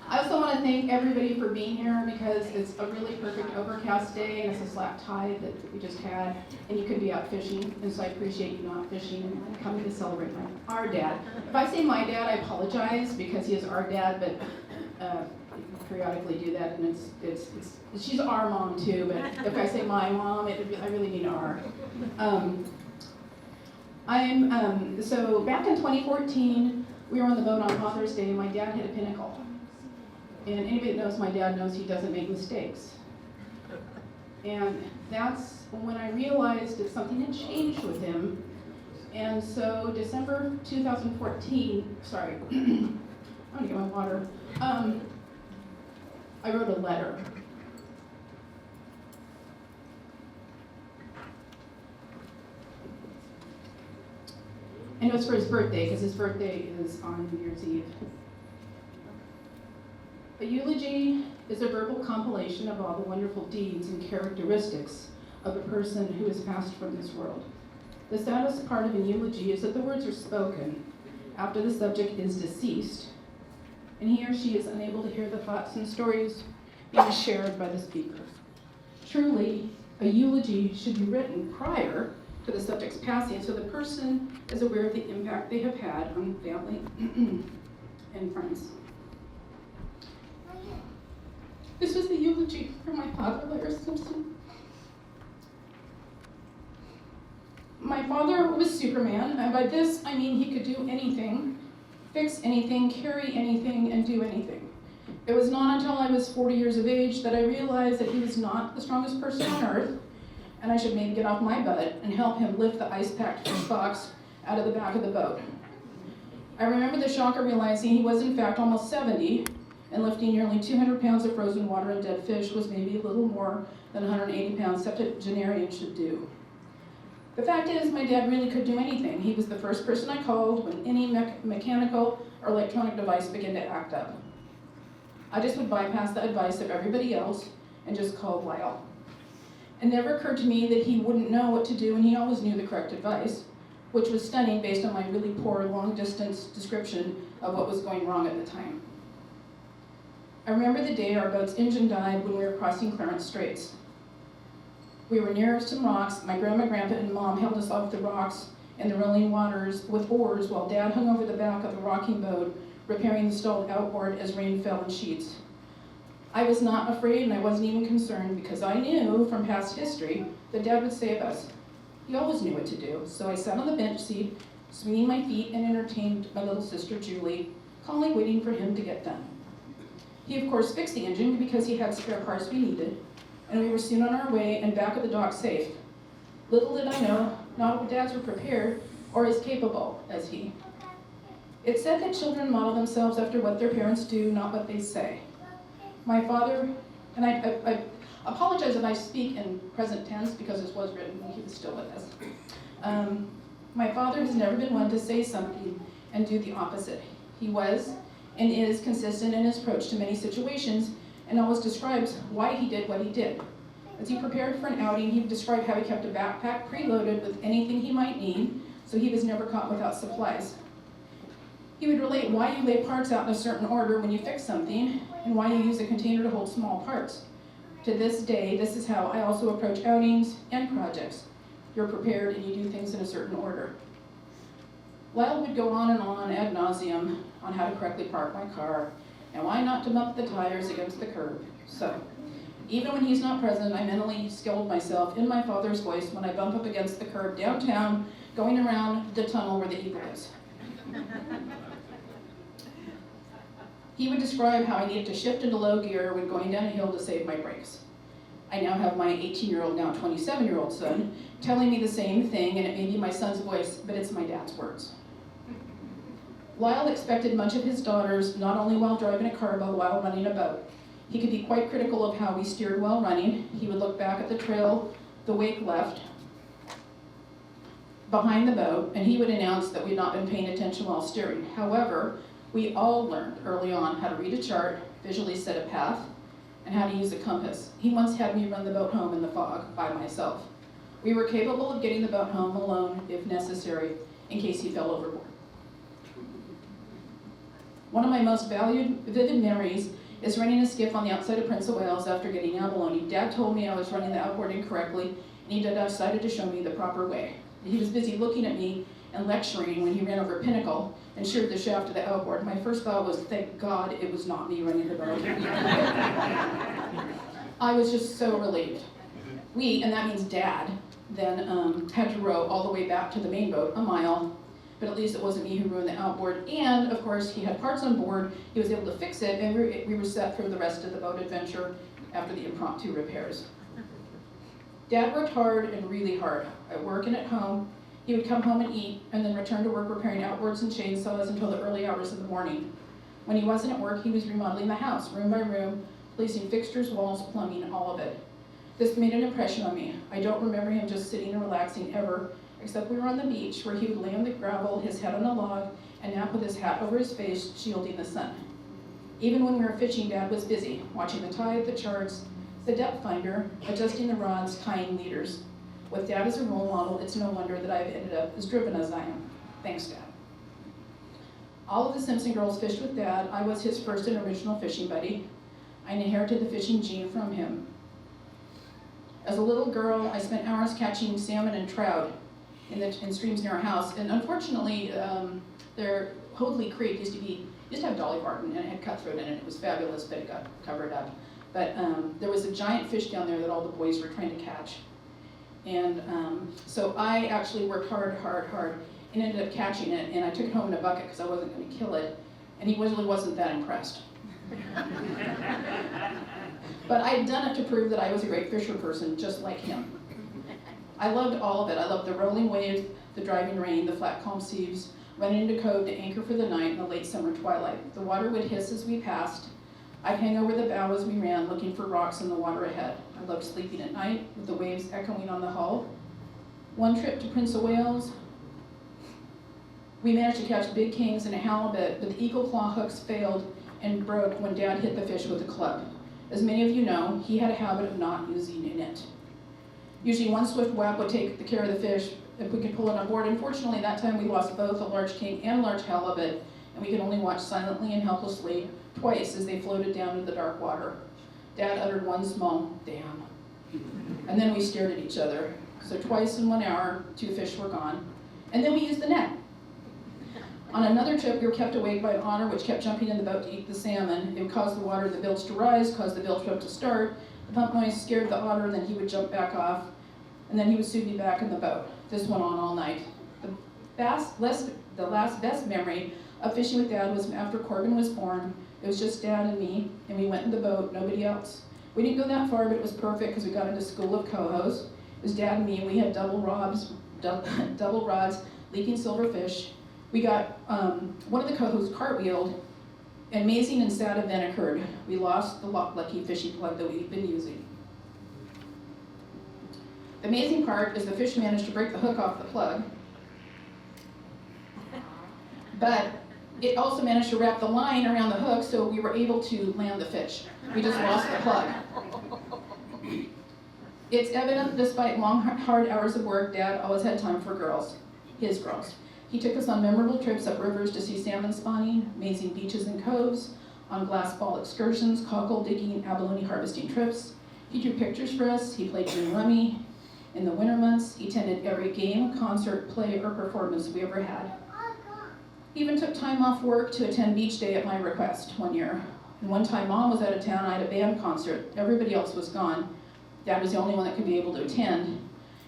I also want to thank everybody for being here because it's a really perfect overcast day and it's a slack tide that we just had, and you could be out fishing, and so I appreciate you not fishing and coming to celebrate our dad. If I say my dad, I apologize because he is our dad, but periodically do that, and it's she's our mom too, but if I say my mom, I really mean our. So back in 2014, we were on the boat on Father's Day, and my dad hit a pinnacle. And anybody that knows my dad knows he doesn't make mistakes. And that's when I realized that something had changed with him. And so December 2014, sorry, I'm gonna get my water. I wrote a letter. And it was for his birthday, because his birthday is on New Year's Eve. A eulogy is a verbal compilation of all the wonderful deeds and characteristics of a person who has passed from this world. The saddest part of a eulogy is that the words are spoken after the subject is deceased, and he or she is unable to hear the thoughts and stories being shared by the speaker. Truly, a eulogy should be written prior to the subject's passing so the person is aware of the impact they have had on family and friends. This was the eulogy for my father, Larry Simpson. My father was Superman, and by this I mean he could do anything, fix anything, carry anything, and do anything. It was not until I was 40 years of age that I realized that he was not the strongest person on earth, and I should maybe get off my butt and help him lift the ice-packed fish box out of the back of the boat. I remember the shock of realizing he was in fact almost 70, and lifting nearly 200 pounds of frozen water and dead fish was maybe a little more than 180 pounds septuagenarian should do. The fact is, my dad really could do anything. He was the first person I called when any mechanical or electronic device began to act up. I just would bypass the advice of everybody else and just call Lyle. It never occurred to me that he wouldn't know what to do, and he always knew the correct advice, which was stunning based on my really poor long-distance description of what was going wrong at the time. I remember the day our boat's engine died when we were crossing Clarence Straits. We were near some rocks. My grandma, grandpa, and mom held us off the rocks and the rolling waters with oars while Dad hung over the back of the rocking boat, repairing the stalled outboard as rain fell in sheets. I was not afraid, and I wasn't even concerned because I knew from past history that Dad would save us. He always knew what to do, so I sat on the bench seat, swinging my feet, and entertained my little sister Julie, calmly waiting for him to get done. He, of course, fixed the engine because he had spare parts we needed, and we were soon on our way and back at the dock safe. Little did I know, not all dads were prepared or as capable as he. It's said that children model themselves after what their parents do, not what they say. My father, and I apologize if I speak in present tense because this was written when he was still with us. My father has never been one to say something and do the opposite. He was and is consistent in his approach to many situations and always describes why he did what he did. As he prepared for an outing, he would describe how he kept a backpack preloaded with anything he might need, so he was never caught without supplies. He would relate why you lay parts out in a certain order when you fix something, and why you use a container to hold small parts. To this day, this is how I also approach outings and projects. You're prepared and you do things in a certain order. Lyle would go on and on ad nauseum on how to correctly park my car, and why not to bump the tires against the curb. So, even when he's not present, I mentally skilled myself in my father's voice when I bump up against the curb downtown, going around the tunnel where the eagle is. He would describe how I needed to shift into low gear when going down a hill to save my brakes. I now have my 18-year-old, now 27-year-old son telling me the same thing, and it may be my son's voice, but it's my dad's words. Lyle expected much of his daughters, not only while driving a car, but while running a boat. He could be quite critical of how we steered while running. He would look back at the trail the wake left behind the boat, and he would announce that we'd not been paying attention while steering. However, we all learned early on how to read a chart, visually set a path, and how to use a compass. He once had me run the boat home in the fog by myself. We were capable of getting the boat home alone if necessary, in case he fell overboard. One of my most vivid memories is running a skiff on the outside of Prince of Wales after getting abalone. Dad told me I was running the outboard incorrectly, and he decided to show me the proper way. He was busy looking at me and lecturing when he ran over Pinnacle and sheared the shaft of the outboard. My first thought was, thank God it was not me running the boat. I was just so relieved. We, and that means Dad, then had to row all the way back to the main boat, a mile, but at least it wasn't me who ruined the outboard. And of course, he had parts on board, he was able to fix it, and we were set for the rest of the boat adventure after the impromptu repairs. Dad worked hard and really hard, at work and at home. He would come home and eat, and then return to work repairing outboards and chainsaws until the early hours of the morning. When he wasn't at work, he was remodeling the house, room by room, placing fixtures, walls, plumbing, all of it. This made an impression on me. I don't remember him just sitting and relaxing ever, except we were on the beach where he would lay on the gravel, his head on a log, and nap with his hat over his face, shielding the sun. Even when we were fishing, Dad was busy, watching the tide, the charts, the depth finder, adjusting the rods, tying leaders. With Dad as a role model, it's no wonder that I've ended up as driven as I am. Thanks, Dad. All of the Simpson girls fished with Dad. I was his first and original fishing buddy. I inherited the fishing gene from him. As a little girl, I spent hours catching salmon and trout in streams near our house, and unfortunately, their Hoadley Creek used to have Dolly Parton, and it had cutthroat in it. It was fabulous, but it got covered up. But there was a giant fish down there that all the boys were trying to catch. And so I actually worked hard, and ended up catching it, and I took it home in a bucket because I wasn't going to kill it, and he really wasn't that impressed. But I had done it to prove that I was a great fisher person, just like him. I loved all of it. I loved the rolling waves, the driving rain, the flat calm seas, running into cove to anchor for the night in the late summer twilight. The water would hiss as we passed. I'd hang over the bow as we ran, looking for rocks in the water ahead. I loved sleeping at night with the waves echoing on the hull. One trip to Prince of Wales, we managed to catch big kings and a halibut, but the eagle claw hooks failed and broke when Dad hit the fish with a club. As many of you know, he had a habit of not using a net. Usually one swift whack would take the care of the fish if we could pull it on board. Unfortunately, that time we lost both a large king and large halibut, and we could only watch silently and helplessly twice as they floated down into the dark water. Dad uttered one small, damn, and then we stared at each other. So twice in 1 hour, 2 fish were gone, and then we used the net. On another trip, we were kept awake by an otter which kept jumping in the boat to eat the salmon. It would cause the water of the bilge to rise, cause the bilge pump to start. The pump noise scared the otter, then he would jump back off, and then he would soon be back in the boat. This went on all night. The last best memory of fishing with Dad was after Corbin was born. It was just Dad and me, and we went in the boat, nobody else. We didn't go that far, but it was perfect because we got into School of Cohos. It was Dad and me, and we had double rods, leaping silverfish. We got one of the cohos cartwheeled. An amazing and sad event occurred. We lost the lucky fishing plug that we'd been using. The amazing part is the fish managed to break the hook off the plug, but it also managed to wrap the line around the hook, so we were able to land the fish. We just lost the plug. It's evident despite long, hard hours of work, Dad always had time for girls, his girls. He took us on memorable trips up rivers to see salmon spawning, amazing beaches and coves, on glass ball excursions, cockle digging, abalone harvesting trips. He drew pictures for us. He played green rummy. In the winter months, he attended every game, concert, play, or performance we ever had. He even took time off work to attend beach day at my request one year. And one time Mom was out of town, I had a band concert. Everybody else was gone. Dad was the only one that could be able to attend.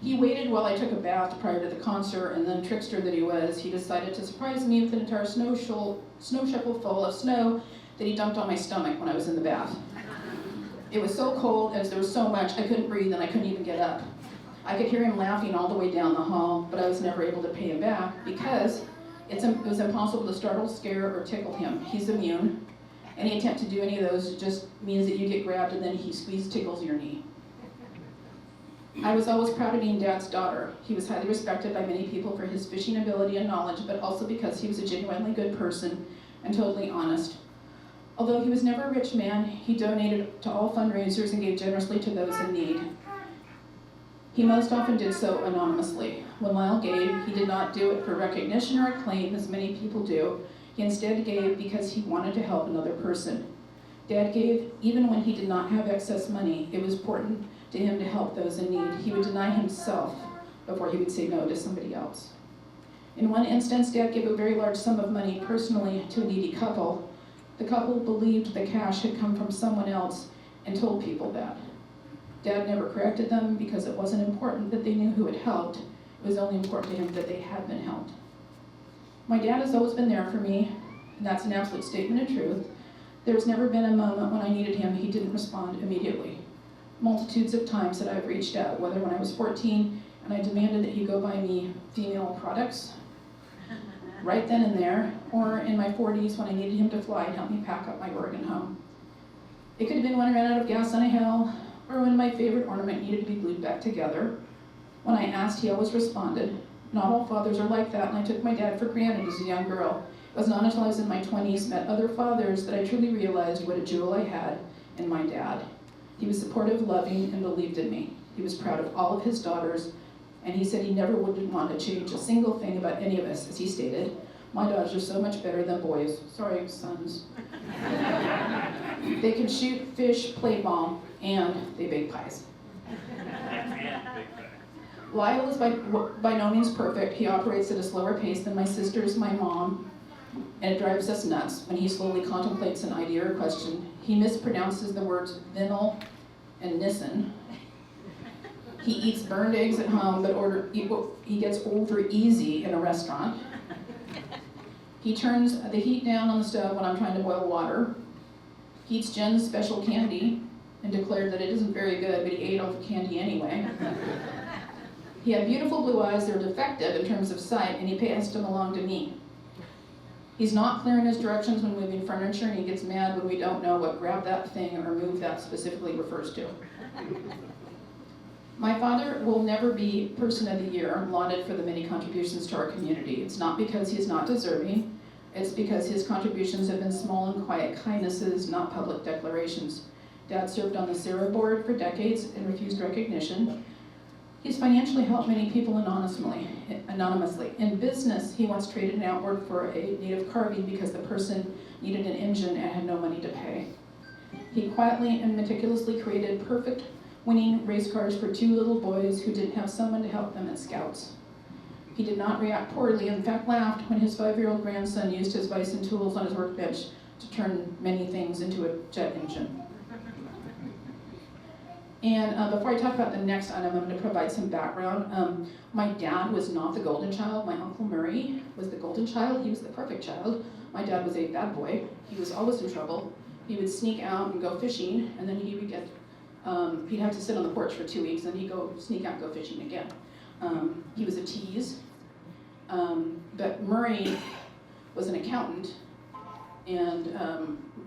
He waited while I took a bath prior to the concert, and then, trickster that he was, he decided to surprise me with an entire snow shovel full of snow that he dumped on my stomach when I was in the bath. It was so cold, as there was so much, I couldn't breathe and I couldn't even get up. I could hear him laughing all the way down the hall, but I was never able to pay him back because it was impossible to startle, scare, or tickle him. He's immune. Any attempt to do any of those just means that you get grabbed and then he tickles your knee. I was always proud of being Dad's daughter. He was highly respected by many people for his fishing ability and knowledge, but also because he was a genuinely good person and totally honest. Although he was never a rich man, he donated to all fundraisers and gave generously to those in need. He most often did so anonymously. When Lyle gave, he did not do it for recognition or acclaim, as many people do. He instead gave because he wanted to help another person. Dad gave even when he did not have excess money. It was important to him to help those in need. He would deny himself before he would say no to somebody else. In one instance, Dad gave a very large sum of money personally to a needy couple. The couple believed the cash had come from someone else and told people that. Dad never corrected them because it wasn't important that they knew who had helped. It was only important to him that they had been helped. My dad has always been there for me, and that's an absolute statement of truth. There's never been a moment when I needed him he didn't respond immediately. Multitudes of times that I've reached out, whether when I was 14 and I demanded that he go buy me female products, right then and there, or in my 40s when I needed him to fly and help me pack up my Oregon home. It could have been when I ran out of gas on a hill, or when my favorite ornament needed to be glued back together. When I asked, he always responded. Not all fathers are like that, and I took my dad for granted as a young girl. It was not until I was in my 20s, met other fathers, that I truly realized what a jewel I had in my dad. He was supportive, loving, and believed in me. He was proud of all of his daughters, and he said he never would want to change a single thing about any of us, as he stated. My daughters are so much better than boys. Sorry, sons. They can shoot, fish, play ball, and they bake pies. Lyle is by no means perfect. He operates at a slower pace than my sisters, my mom, and it drives us nuts when he slowly contemplates an idea or question. He mispronounces the words vinyl and nissen. He eats burned eggs at home, but he gets over easy in a restaurant. He turns the heat down on the stove when I'm trying to boil water. He eats Jen's special candy and declared that it isn't very good, but he ate all the candy anyway. He had beautiful blue eyes that were defective in terms of sight, and he passed them along to me. He's not clear in his directions when moving furniture, and he gets mad when we don't know what grab that thing or move that specifically refers to. My father will never be Person of the Year, lauded for the many contributions to our community. It's not because he's not deserving, it's because his contributions have been small and quiet kindnesses, not public declarations. Dad served on the Sarah board for decades and refused recognition. He's financially helped many people anonymously. In business, he once traded an outboard for a native carving because the person needed an engine and had no money to pay. He quietly and meticulously created perfect winning race cars for two little boys who didn't have someone to help them at Scouts. He did not react poorly, in fact laughed when his 5-year-old grandson used his Bison tools on his workbench to turn many things into a jet engine. And before I talk about the next item, I'm going to provide some background. My dad was not the golden child. My Uncle Murray was the golden child. He was the perfect child. My dad was a bad boy. He was always in trouble. He would sneak out and go fishing, and then he would get, he'd have to sit on the porch for 2 weeks, and then he'd go sneak out and go fishing again. He was a tease. But Murray was an accountant, and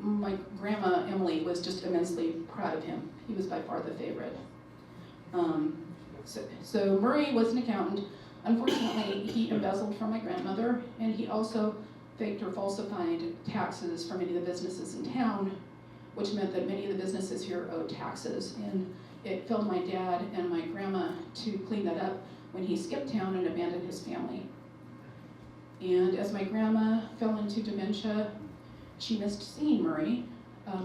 my grandma, Emily, was just immensely proud of him. He was by far the favorite. So Murray was an accountant. Unfortunately, he embezzled from my grandmother, and he also faked or falsified taxes for many of the businesses in town, which meant that many of the businesses here owed taxes. And it filled my dad and my grandma to clean that up when he skipped town and abandoned his family. And as my grandma fell into dementia, she missed seeing Murray,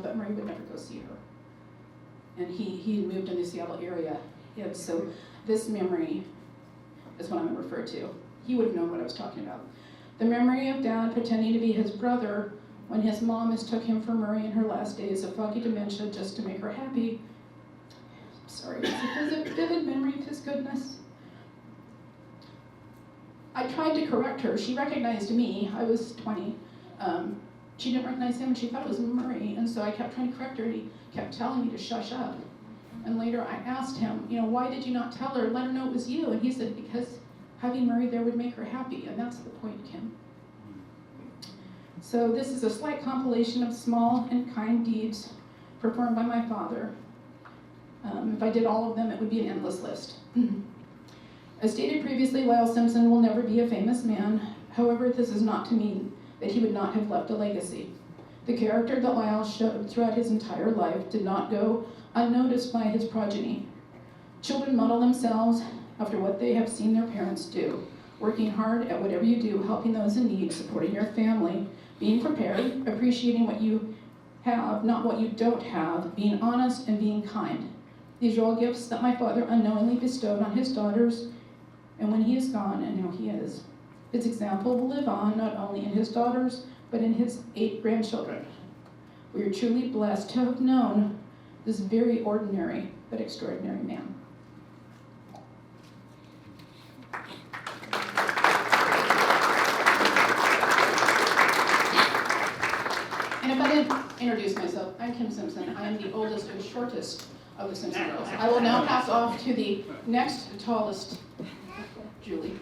but Murray would never go see her. And he had moved in the Seattle area. And so this memory is what I'm going to refer to. He would have known what I was talking about. The memory of Dad pretending to be his brother when his mom mistook him for Murray in her last days of foggy dementia just to make her happy. Sorry, it's a vivid memory of his goodness. I tried to correct her. She recognized me. I was 20. She didn't recognize him, and she thought it was Murray, and so I kept trying to correct her, and he kept telling me to shush up. And later I asked him, why did you not tell her, let her know it was you? And he said, because having Murray there would make her happy, and that's the point, Kim. So this is a slight compilation of small and kind deeds performed by my father. If I did all of them, it would be an endless list. As stated previously, Lyle Simpson will never be a famous man. However, this is not to mean that he would not have left a legacy. The character that Lyle showed throughout his entire life did not go unnoticed by his progeny. Children model themselves after what they have seen their parents do. working hard at whatever you do, helping those in need, supporting your family, being prepared, appreciating what you have, not what you don't have, being honest and being kind. These are all gifts that my father unknowingly bestowed on his daughters, and when he is gone, and now he is, his example will live on not only in his daughters, but in his 8 grandchildren. We are truly blessed to have known this very ordinary but extraordinary man. And if I didn't introduce myself, I'm Kim Simpson. I am the oldest and shortest of the Simpson girls. I will now pass off to the next tallest, Julie.